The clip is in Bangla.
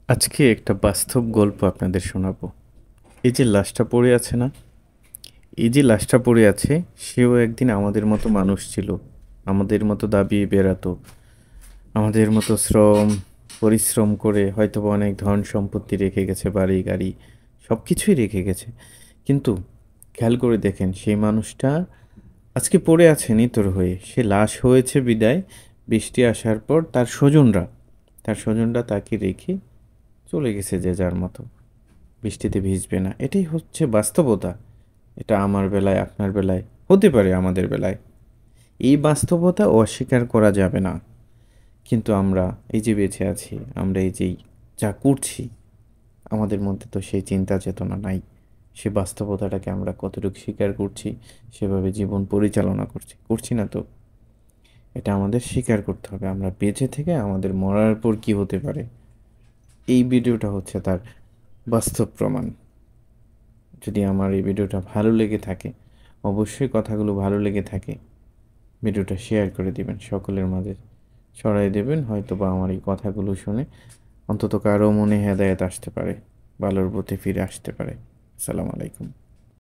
আজকে একটা বাস্তব গল্প আপনাদের শোনাবো। এই যে লাশটা পড়ে আছে না? এই যে লাশটা পড়ে আছে, সেও একদিন আমাদের মতো মানুষ ছিল। আমাদের মতো দাবিয়ে বেড়াতো। আমাদের মতো পরিশ্রম করে হয়তোবা অনেক ধন সম্পত্তি রেখে গেছে, বাড়ি গাড়ি সব কিছুই রেখে গেছে। কিন্তু খেয়াল করে দেখেন সেই মানুষটা আজকে পড়ে আছে নিথর হয়ে। সে লাশ হয়েছে বিদায় বৃষ্টি আসার পর তার স্বজনরা তাকে রেখে চলে গেছে যে যার মতো। বৃষ্টিতে ভিজবে না, এটাই হচ্ছে বাস্তবতা। এটা আমার বেলায়, আপনার বেলায়, হতে পারে আমাদের বেলায়। এই বাস্তবতা অস্বীকার করা যাবে না। কিন্তু আমরা এই যে বেঁচে আছি, আমরা এই যেই যা করছি, আমাদের মধ্যে তো সেই চিন্তা চেতনা নাই। সে বাস্তবতাটাকে আমরা কতটুকু স্বীকার করছি, সেভাবে জীবন পরিচালনা করছি না তো। এটা আমাদের স্বীকার করতে হবে, আমরা বেঁচে থেকে আমাদের মরার পর কি হতে পারে। এই ভিডিওটা হচ্ছে তার বাস্তব প্রমাণ। যদি আমার এই ভিডিওটা ভালো লেগে থাকে, অবশ্যই কথাগুলো ভালো লেগে থাকে, ভিডিওটা শেয়ার করে দিবেন, সকলের মাঝে ছড়াই দেবেন। হয়তো বা আমার এই কথাগুলো শুনে অন্তত কারো মনে হেদায়েত আসতে পারে, ভালোর পথে ফিরে আসতে পারে। আসসালামু আলাইকুম।